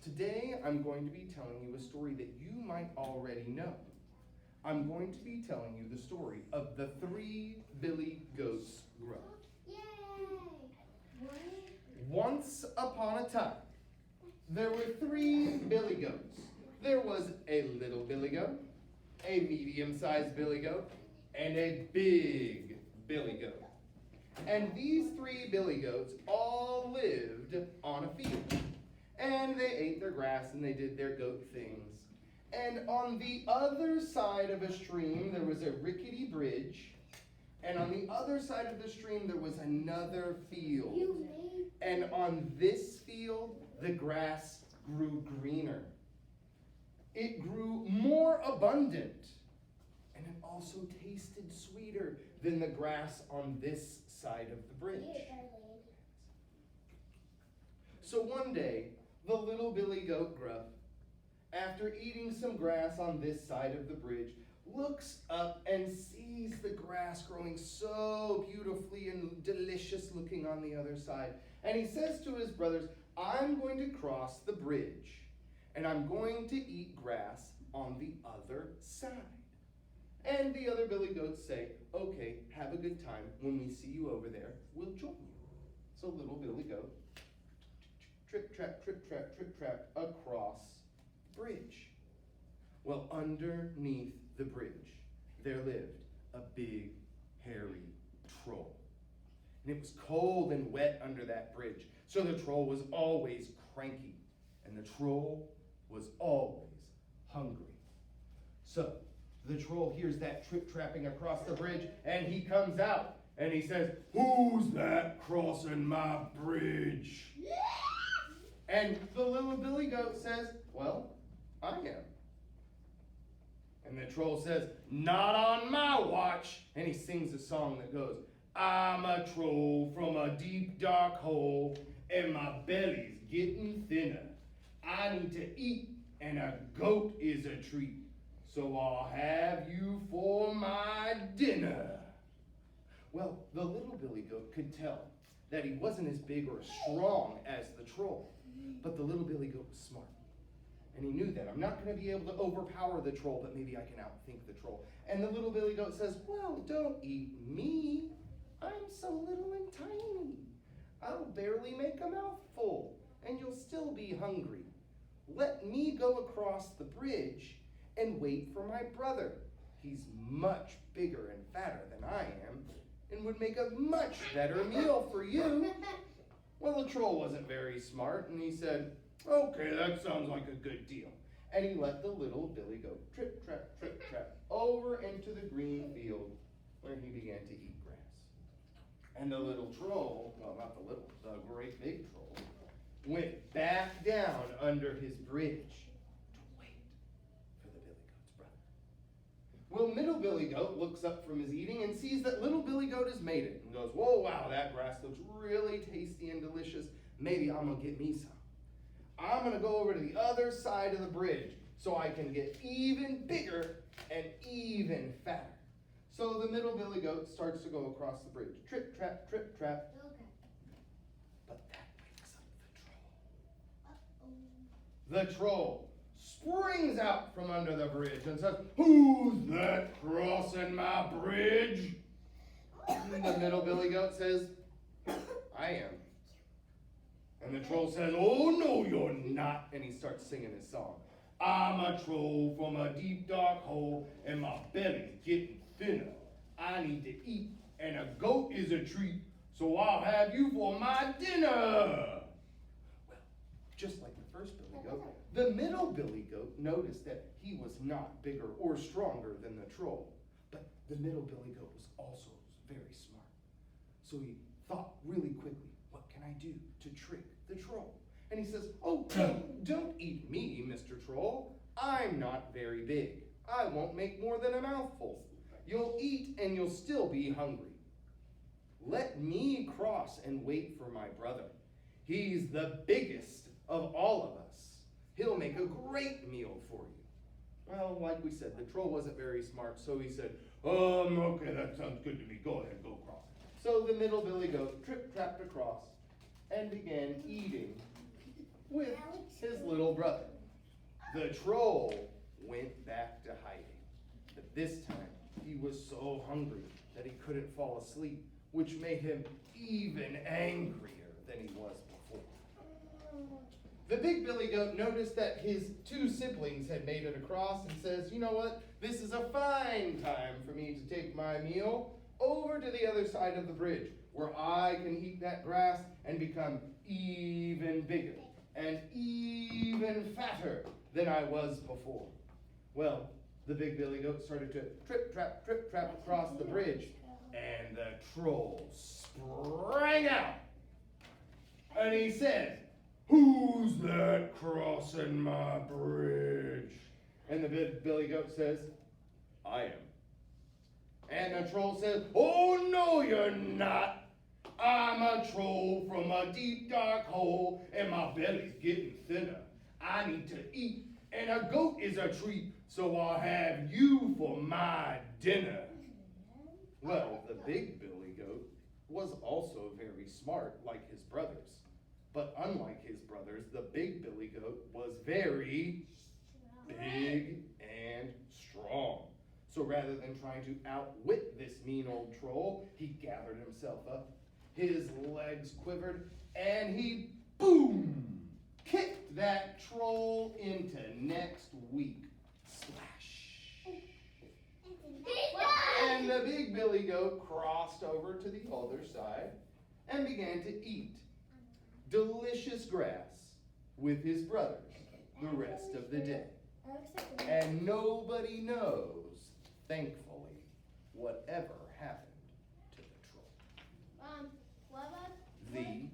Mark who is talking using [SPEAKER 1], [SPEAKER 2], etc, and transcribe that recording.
[SPEAKER 1] Today I'm going to be telling you a story that you might already know. I'm going to be telling you the story of the 3 billy goats Gruff.
[SPEAKER 2] Yay!
[SPEAKER 1] Once upon a time, there were 3 billy goats. There was a little billy goat, a medium-sized billy goat, and a big billy goat. And these 3 billy goats all lived on a field. And they ate their grass and they did their goat things. And on the other side of a stream, there was a rickety bridge. And on the other side of the stream, there was another field. And on this field, the grass grew greener. It grew more abundant. And it also tasted sweeter than the grass on this side of the bridge. So one day, the little billy goat Gruff, after eating some grass on this side of the bridge, looks up and sees the grass growing so beautifully and delicious looking on the other side. And he says to his brothers, I'm going to cross the bridge and I'm going to eat grass on the other side. And the other billy goats say, okay, have a good time. When we see you over there, we'll join you. So little billy goat, trip, trap, across the bridge. Well, underneath the bridge, there lived a big, hairy troll. And it was cold and wet under that bridge. So the troll was always cranky. And the troll was always hungry. So the troll hears that trip-trapping across the bridge, and he comes out, and he says, who's that crossing my bridge? And the little billy goat says, well, I am. And the troll says, not on my watch. And he sings a song that goes, I'm a troll from a deep dark hole, and my belly's getting thinner. I need to eat, and a goat is a treat. So I'll have you for my dinner. Well, the little billy goat could tell that he wasn't as big or strong as the troll. But the little billy goat was smart. And he knew that I'm not going to be able to overpower the troll, but maybe I can outthink the troll. And the little billy goat says, well, don't eat me. I'm so little and tiny. I'll barely make a mouthful, and you'll still be hungry. Let me go across the bridge and wait for my brother. He's much bigger and fatter than I am, and would make a much better meal for you. Well, the troll wasn't very smart, and he said, okay, that sounds like a good deal. And he let the little billy goat trip, trap, over into the green field where he began to eat grass. And the little troll, well, not the little, the great big troll, went back down under his bridge to wait for the billy goat's brother. Well, middle billy goat looks up from his eating and sees that little billy goat has made it and goes, whoa, wow, that grass looks really tasty and delicious. Maybe I'm going to get me some. I'm going to go over to the other side of the bridge so I can get even bigger and even fatter. So the middle billy goat starts to go across the bridge. Trip, trap.
[SPEAKER 2] Okay.
[SPEAKER 1] But that wakes up the troll. The troll springs out from under the bridge and says, who's that crossing my bridge? And the middle billy goat says, I am. And the troll says, oh, no, you're not. And he starts singing his song. I'm a troll from a deep dark hole, and my belly's getting thinner. I need to eat, and a goat is a treat, so I'll have you for my dinner. Well, just like the first billy goat, the middle billy goat noticed that he was not bigger or stronger than the troll. But the middle billy goat was also very smart. So he thought really quickly, what can I do to trick the troll? And he says, oh, don't eat me, Mr. Troll. I'm not very big. I won't make more than a mouthful. You'll eat and you'll still be hungry. Let me cross and wait for my brother. He's the biggest of all of us. He'll make a great meal for you. Well, like we said, the troll wasn't very smart, so he said, okay, that sounds good to me. Go ahead, go across. So the middle billy goat trip-trapped across and began eating with his little brother. The troll went back to hiding. But this time, he was so hungry that he couldn't fall asleep, which made him even angrier than he was before. The big billy goat noticed that his two siblings had made it across and says, you know what? This is a fine time for me to take my meal over to the other side of the bridge, where I can eat that grass and become even bigger and even fatter than I was before. Well, the big billy goat started to trip, trap across the bridge, and the troll sprang out. And he said, "Who's that crossing my bridge?" And the big billy goat says, "I am." And the troll says, "Oh, no, you're not. I'm a troll from a deep, dark hole, and my belly's getting thinner. I need to eat, and a goat is a treat, so I'll have you for my dinner." Well, the big billy goat was also very smart, like his brothers. But unlike his brothers, the big billy goat was very big and strong. So rather than trying to outwit this mean old troll, he gathered himself up. His legs quivered, and he, boom, kicked that troll into next week. Splash. And the big billy goat crossed over to the other side and began to eat delicious grass with his brothers the rest of the day. And nobody knows, thankfully, whatever happened to the troll.
[SPEAKER 2] What about
[SPEAKER 1] The